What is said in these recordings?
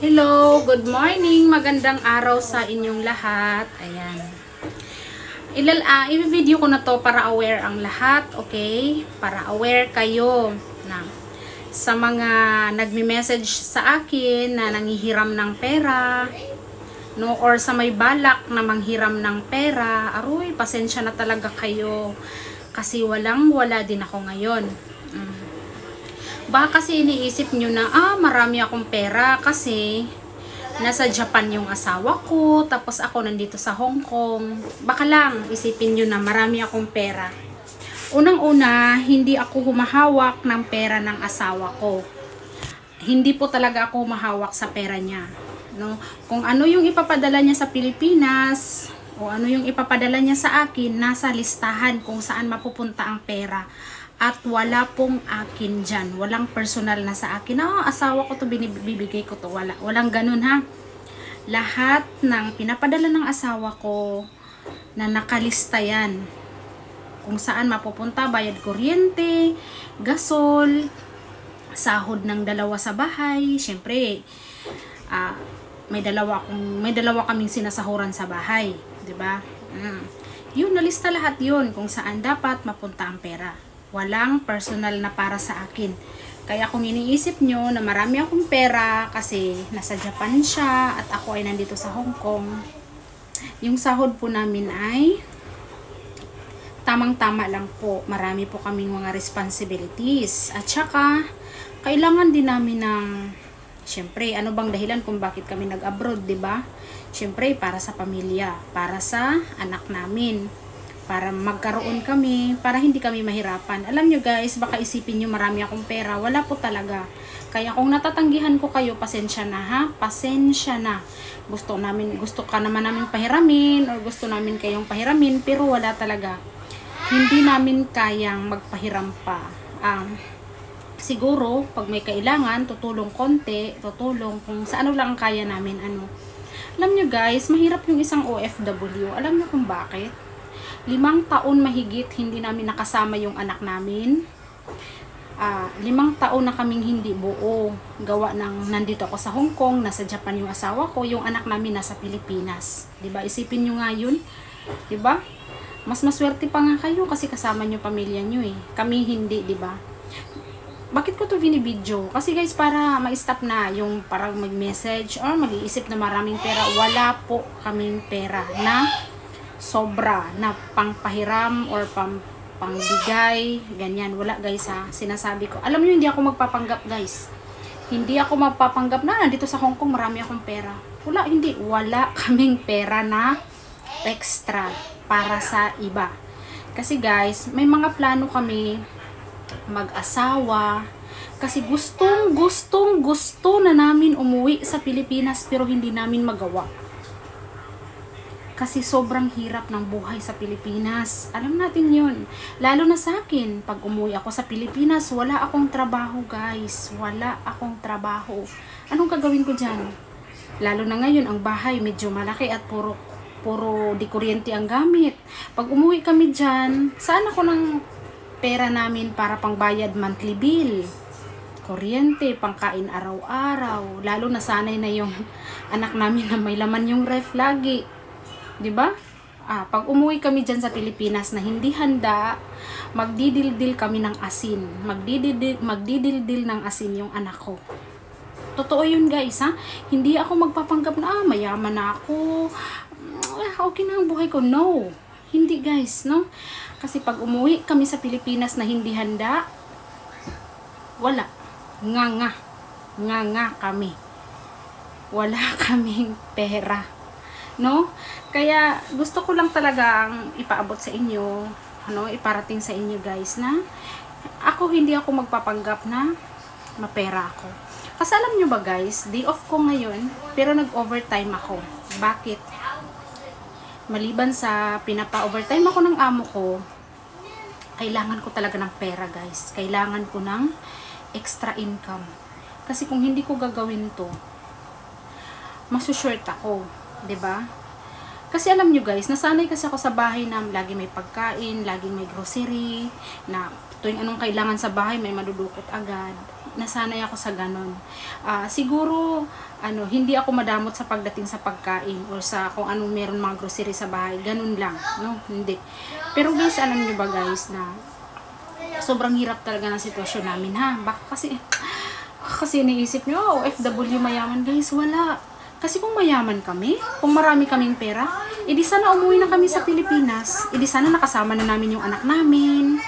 Hello, good morning. Magandang araw sa inyong lahat. Ayan. I-video ko na to para aware ang lahat, okay? Para aware kayo na sa mga nagme-message sa akin na nanghihiram ng pera, no, or sa may balak na manghiram ng pera. Aroy, pasensya na talaga kayo kasi wala din ako ngayon. Baka kasi iniisip nyo na, marami akong pera kasi nasa Japan yung asawa ko, tapos ako nandito sa Hong Kong. Baka lang isipin nyo na marami akong pera. Unang-una, hindi ako humahawak ng pera ng asawa ko. Hindi po talaga ako humahawak sa pera niya. No? Kung ano yung ipapadala niya sa Pilipinas, o ano yung ipapadala niya sa akin, nasa listahan kung saan mapupunta ang pera. At wala pong akin dyan. Walang personal na sa akin. Asawa ko to, bibigay ko to. Walang ganun ha. Lahat ng pinapadala ng asawa ko na nakalista yan. Kung saan mapupunta, bayad kuryente, gasol, sahod ng dalawa sa bahay. Siyempre, may dalawa kaming sinasahuran sa bahay. Diba? Yun, nalista lahat yun kung saan dapat mapunta ang pera. Walang personal na para sa akin. Kaya kung iniisip nyo na marami akong pera kasi nasa Japan siya at ako ay nandito sa Hong Kong, yung sahod po namin ay tamang-tama lang po. Marami po kaming mga responsibilities. At saka, kailangan din namin ng, syempre, ano bang dahilan kung bakit kami nag-abroad, diba? Syempre, para sa pamilya, para sa anak namin, para magkaroon kami, para hindi kami mahirapan. Alam nyo guys, baka isipin nyo marami akong pera. Wala po talaga. Kaya kung natatanggihan ko kayo, pasensya na ha. Pasensya na. Gusto ka naman namin pahiramin, or gusto namin kayong pahiramin, pero wala talaga. Hindi namin kayang magpahiram pa. Siguro, pag may kailangan, tutulong konti, tutulong kung sa ano lang ang kaya namin. Alam nyo guys, mahirap yung isang OFW. Alam nyo kung bakit? 5 taon mahigit hindi namin nakasama yung anak namin. 5 taon na kaming hindi buo. Gawa ng nandito ako sa Hong Kong, nasa Japan yung asawa ko, yung anak namin nasa Pilipinas. 'Di ba? Isipin niyo nga 'yun. 'Di ba? Mas maswerte pa nga kayo kasi kasama niyo pamilya niyo eh. Kami hindi, 'di ba? Bakit ko to binibidyo? Kasi guys, para ma-stop na yung parang mag-message or mag-iisip na maraming pera. Wala po kaming pera na sobra na pangpahiram or pangbigay, ganyan. Wala guys ha, sinasabi ko. Alam niyo, hindi ako magpapanggap guys. Hindi ako magpapanggap na nandito sa Hong Kong marami akong pera. Wala, hindi. Wala kaming pera na extra para sa iba. Kasi guys, may mga plano kami mag-asawa. Kasi gusto na namin umuwi sa Pilipinas pero hindi namin magawa. Kasi sobrang hirap ng buhay sa Pilipinas. Alam natin yun. Lalo na sa akin, pag umuwi ako sa Pilipinas, wala akong trabaho guys. Wala akong trabaho. Anong gagawin ko dyan? Lalo na ngayon, ang bahay medyo malaki at puro di kuryente ang gamit. Pag umuwi kami dyan, saan ako ng pera namin para pangbayad monthly bill? Kuryente, pangkain araw-araw. Lalo na sanay na yung anak namin na may laman yung ref lagi. 'Di ba? Pag umuwi kami diyan sa Pilipinas na hindi handa, magdidildil kami ng asin. Magdidildil ng asin yung anak ko. Totoo 'yun, guys, ha? Hindi ako magpapanggap na mayaman na ako. Okay na ang buhay ko. No. Hindi, guys, no? Kasi pag umuwi kami sa Pilipinas na hindi handa, wala. Nga kami. Wala kaming pera. No? Kaya gusto ko lang talagang ipaabot sa inyo, iparating sa inyo guys na hindi ako magpapanggap na mapera ako. Kasi alam nyo ba guys, day off ko ngayon, pero nag-overtime ako. Bakit? Maliban sa pinapa-overtime ako ng amo ko, kailangan ko talaga ng pera guys. Kailangan ko ng extra income. Kasi kung hindi ko gagawin to, masushort ako. 'Di ba? Kasi alam nyo guys, nasanay kasi ako sa bahay na lagi may pagkain, laging may grocery, na tuwing anong kailangan sa bahay may madudukot agad. nasanay ako sa ganon. Siguro, hindi ako madamot sa pagdating sa pagkain or sa kung anong meron mga grocery sa bahay. Ganun lang, no? Hindi. Pero guys, alam nyo ba guys na sobrang hirap talaga ng sitwasyon namin, ha? Baka kasi iniisip nyo, OFW mayaman guys, wala. Kasi kung mayaman kami, kung marami kaming pera, edi sana umuwi na kami sa Pilipinas. Edi sana nakasama na namin yung anak namin.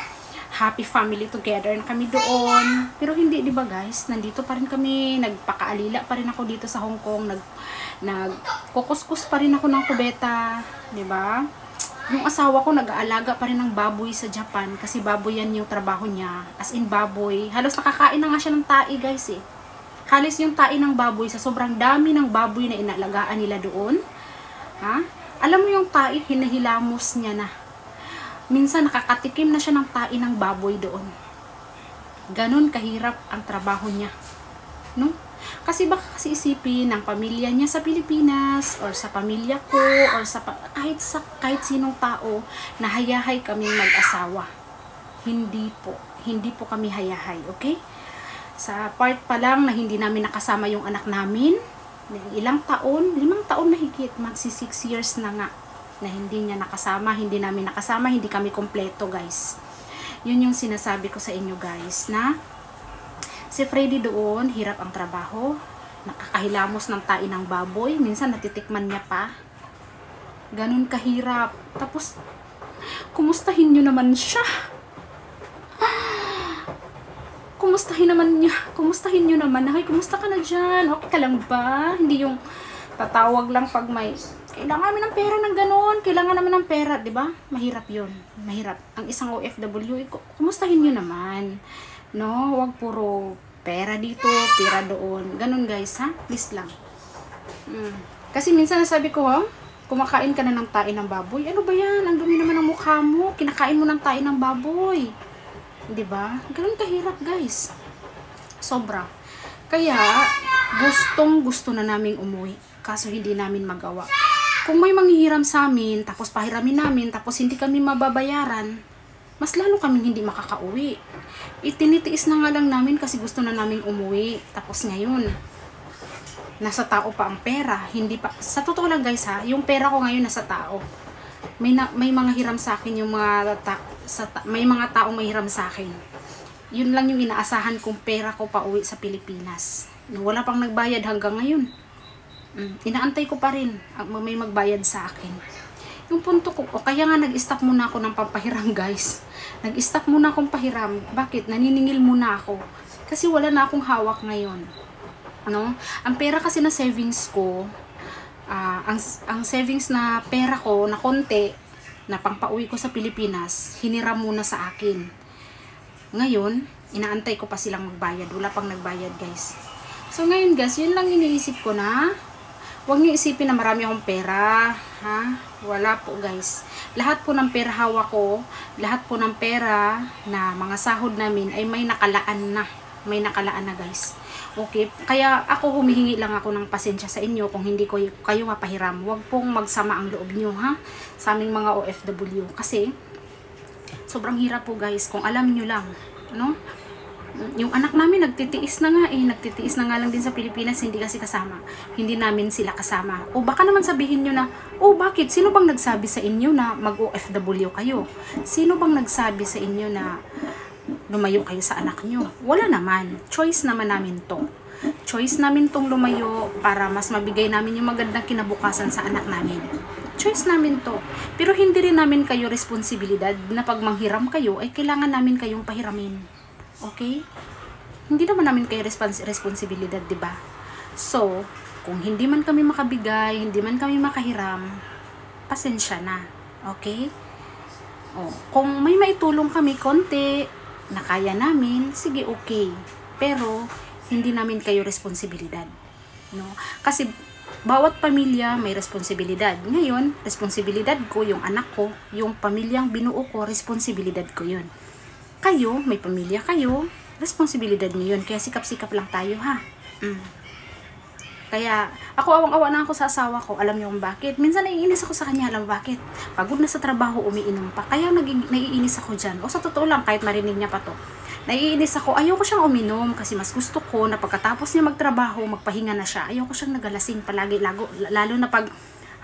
Happy family together na kami doon. Pero hindi, di ba guys? Nandito pa rin kami, nagpakaalila pa rin ako dito sa Hong Kong, nagkukuskus pa rin ako ng kubeta, di ba? Yung asawa ko nag-aalaga pa rin ng baboy sa Japan kasi baboy yan yung trabaho niya. As in baboy. Halos nakakain na nga siya ng tae guys eh. Halos yung tae ng baboy sa sobrang dami ng baboy na inalagaan nila doon. Ha? Alam mo yung tae, hinahilamos niya na. Minsan nakakatikim na siya ng tae ng baboy doon. Ganon kahirap ang trabaho niya. No? Kasi baka kasi isipin ng pamilya niya sa Pilipinas or sa pamilya ko or kahit sinong tao na hayahay kaming mag-asawa. Hindi po kami hayahay, okay? Sa part pa lang na hindi namin nakasama yung anak namin, ilang taon, 5 taon na higit, magsi 6 years na nga na hindi niya nakasama, hindi namin nakasama, hindi kami kompleto guys. Yun yung sinasabi ko sa inyo guys na si Freddy doon, hirap ang trabaho, nakakahilamos ng tae ng baboy, minsan natitikman niya pa. Ganun kahirap. Tapos, kumustahin nyo naman siya. Kumustahin nyo naman. Ay, kumusta ka na dyan? Okay ka lang ba? Hindi yung tatawag lang pag may kailangan namin ng pera ng ganon, kailangan naman ng pera, di ba? Mahirap yun. Mahirap. Ang isang OFW, kumustahin nyo naman. No, wag puro pera dito, pera doon. Ganon guys, ha? Please lang. Kasi minsan nasabi ko, kumakain ka na ng tae ng baboy. Ano ba yan? Ang dumi naman ng mukha mo. Kinakain mo ng tae ng baboy. Di ba? Ganon kahirap guys. Sobra. Kaya, gusto na naming umuwi. Kaso hindi namin magawa. Kung may manghihiram sa amin, tapos pahiramin namin, tapos hindi kami mababayaran, mas lalo kaming hindi makakauwi. Itinitiis na nga lang namin kasi gusto na namin umuwi. Tapos ngayon, nasa tao pa ang pera. Hindi pa, sa totoo lang guys ha, yung pera ko ngayon nasa tao. May mga hiram sa akin yung may mga taong may hiram sa akin. Yun lang yung inaasahan kong pera ko pa uwi sa Pilipinas. Wala pang nagbayad hanggang ngayon. Inaantay ko pa rin may magbayad sa akin. Yung punto ko, kaya nga nag-stop muna ako ng pampahiram guys. Nag-stop muna akong pahiram. Bakit? Naniningil muna ako. Kasi wala na akong hawak ngayon. Ang pera kasi na savings ko, ang savings na pera ko na konti, na pangpauwi ko sa Pilipinas, hiniram muna sa akin. Ngayon, inaantay ko pa silang magbayad. Wala pang nagbayad guys. So ngayon guys, yun lang iniisip ko na huwag niyo isipin na marami akong pera, ha? Wala po guys. Lahat po ng pera hawak ko, lahat po ng pera na mga sahod namin ay may nakalaan na. May nakalaan na guys. Okay? Kaya ako humihingi lang ako ng pasensya sa inyo kung hindi ko kayo mapahiram. Huwag pong magsama ang loob niyo, ha? Sa aming mga OFW. Kasi, sobrang hirap po guys kung alam niyo lang, no? Yung anak namin nagtitiis na nga nagtitiis na nga lang din sa Pilipinas, hindi kasi kasama, hindi namin sila kasama. O baka naman sabihin nyo na, bakit? Sino bang nagsabi sa inyo na mag-OFW kayo? Sino bang nagsabi sa inyo na lumayo kayo sa anak nyo? Wala naman, choice naman namin to. Choice namin tong lumayo para mas mabigay namin yung magandang kinabukasan sa anak namin. Choice namin to. Pero hindi rin namin kayo responsibilidad na pag manghiram kayo ay kailangan namin kayong pahiramin. Okay? Hindi naman namin kayo responsibilidad, di ba? So, kung hindi man kami makabigay, hindi man kami makahiram, pasensya na. Okay? Kung may maitulong kami konti, na kaya namin, sige okay. Pero, hindi namin kayo responsibilidad. No? Kasi, bawat pamilya may responsibilidad. Ngayon, responsibilidad ko, yung anak ko, yung pamilyang binuo ko, responsibilidad ko yun. Kayo, may pamilya kayo, responsibilidad niyo yun. Kaya sikap-sikap lang tayo, ha? Kaya, ako awang-awa na ako sa asawa ko. Alam niyo kung bakit? Minsan naiinis ako sa kanya. Alam mo bakit? Pagod na sa trabaho, umiinom pa. Kaya naiinis ako dyan. O sa totoo lang, kahit marinig niya pa to. Naiinis ako, ayoko siyang uminom kasi mas gusto ko na pagkatapos niya magtrabaho, magpahinga na siya. Ayoko siyang nagalasing palagi, lalo na pag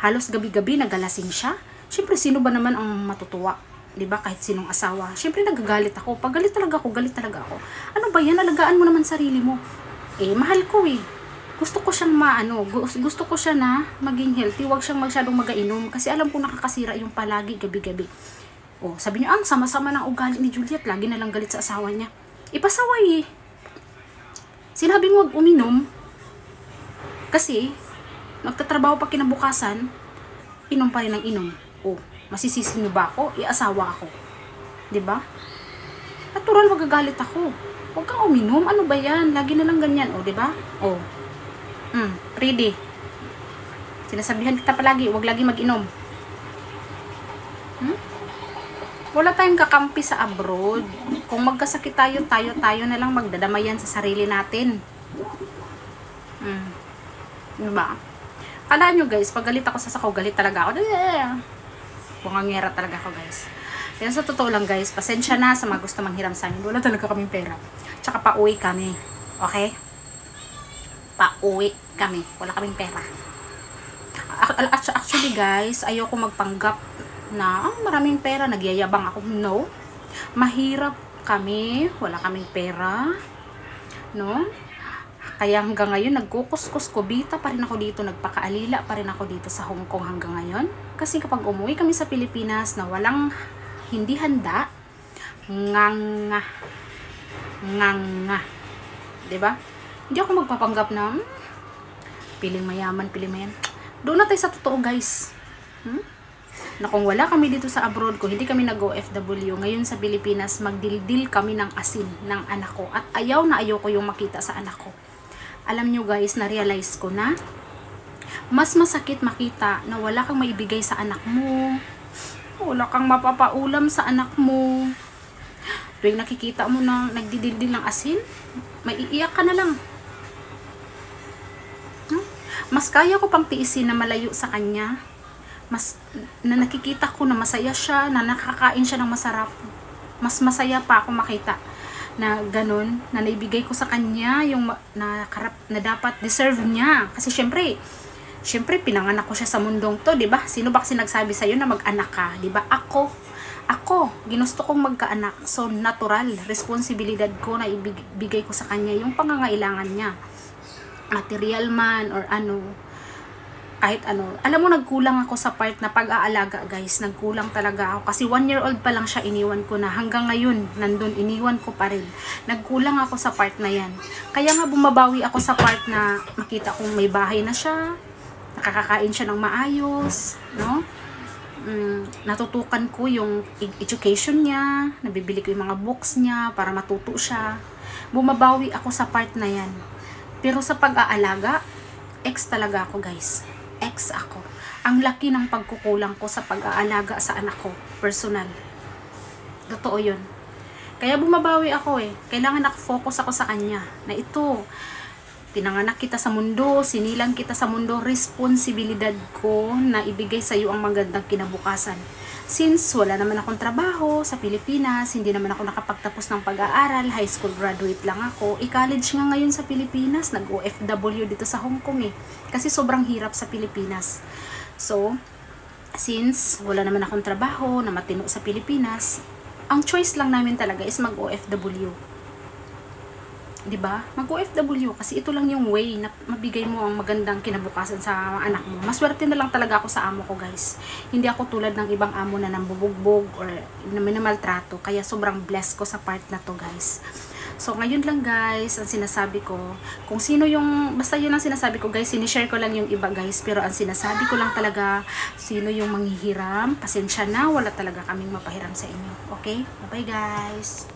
halos gabi-gabi nagalasing siya. Siyempre, sino ba naman ang matutuwa? 'Di ba? Kahit sinong asawa. Siyempre, nagagalit ako. Pag galit talaga ako. Ano ba yan? Alagaan mo naman sarili mo. Mahal ko eh. Gusto ko siyang gusto ko siya na maging healthy. Huwag siyang masyadong magainom kasi alam ko nakakasira yung palagi gabi-gabi. Sabi niyo, ang sama-sama ng ugali ni Juliet. Lagi na lang galit sa asawa niya. Ipasaway eh. Sinabing huwag uminom. Kasi, nagtatrabaho pa kinabukasan, inom pa rin ng inom. Masisisi niyo ba ako? Asawa ako. 'Di ba? Natural magagalit ako. Huwag kang uminom. Ano ba yan? Lagi na lang ganyan. 'Di ba? Ready. Sinasabihan kita palagi, huwag lagi mag-inom. Wala tayong kakampi sa abroad. Kung magkasakit tayo na lang magdadamayan sa sarili natin. Diba? Kala nyo guys, pag galit ako sa sakaw, galit talaga ako. Bungangera talaga ako guys. Kaya sa totoo lang guys, pasensya na sa mga gusto manghiram sa amin. Wala talaga kaming pera. Tsaka pauwi kami. Okay? Pauwi kami. Wala kaming pera. Actually guys, ayoko magpanggap na maraming pera, nagyayabang ako. No. Mahirap kami, wala kaming pera. No? Kaya hanggang ngayon, nagkukuskus kubita pa rin ako dito, nagpakaalila pa rin ako dito sa Hong Kong hanggang ngayon. Kasi kapag umuwi kami sa Pilipinas na walang hindi handa, nganga. Diba? Hindi ako magpapanggap na, piling mayaman. Doon na tayo sa totoo guys. Na kung wala kami dito sa abroad, kung hindi kami nag-OFW, ngayon sa Pilipinas, magdildil kami ng asin ng anak ko. At ayaw ko yung makita sa anak ko. Alam nyo guys, na-realize ko na, mas masakit makita na wala kang maibigay sa anak mo. Wala kang mapapaulam sa anak mo. Tuwing nakikita mo na nagdidildil ng asin, may iiyak ka na lang. Mas kaya ko pang tiisin na malayo sa kanya. Na nakikita ko na masaya siya, na nakakain siya ng masarap. Mas masaya pa ako makita na ganun, na naibigay ko sa kanya yung na dapat deserve niya. Kasi syempre pinanganak ko siya sa mundong to, 'di ba? Sino ba kasi nagsabi sa iyo na mag-anak ka, 'di ba? Ako, ginusto kong magkaanak. So natural, responsibilidad ko na ibigay ko sa kanya yung pangangailangan niya. Material man or kahit ano. Alam mo, nagkulang ako sa part na pag-aalaga guys. Nagkulang talaga ako. Kasi 1-year-old pa lang siya, iniwan ko na. Hanggang ngayon, nandun, iniwan ko pa rin. Nagkulang ako sa part na yan. Kaya nga bumabawi ako sa part na makita kong may bahay na siya. Nakakakain siya ng maayos. No? Natutukan ko yung education niya. Nabibili ko yung mga books niya para matuto siya. Bumabawi ako sa part na yan. Pero sa pag-aalaga, ex talaga ako guys. Ex ako. Ang laki ng pagkukulang ko sa pag-aalaga sa anak ko. Personal. Totoo yun. Kaya bumabawi ako eh. Kailangan nakafocus ako sa kanya. Na ito, pinanganak kita sa mundo, sinilang kita sa mundo, responsibilidad ko na ibigay sa iyo ang magandang kinabukasan. Since wala naman akong trabaho sa Pilipinas, hindi naman ako nakapagtapos ng pag-aaral, high school graduate lang ako, college nga ngayon sa Pilipinas, nag-OFW dito sa Hong Kong eh. Kasi sobrang hirap sa Pilipinas. So, since wala naman akong trabaho na matino sa Pilipinas, ang choice lang namin talaga is mag-OFW. 'Di ba? Mag-OFW kasi ito lang yung way na mabigay mo ang magandang kinabukasan sa anak mo. Maswerte na lang talaga ako sa amo ko, guys. Hindi ako tulad ng ibang amo na nambubugbog or na minamaltrato. Kaya sobrang blessed ko sa part na to, guys. So, ngayon lang guys, ang sinasabi ko, kung sino yung, basta yun ang sinasabi ko guys, sinishare ko lang yung iba guys, pero ang sinasabi ko lang talaga, sino yung manghihiram, pasensya na, wala talaga kaming mapahiram sa inyo. Okay? Bye-bye guys!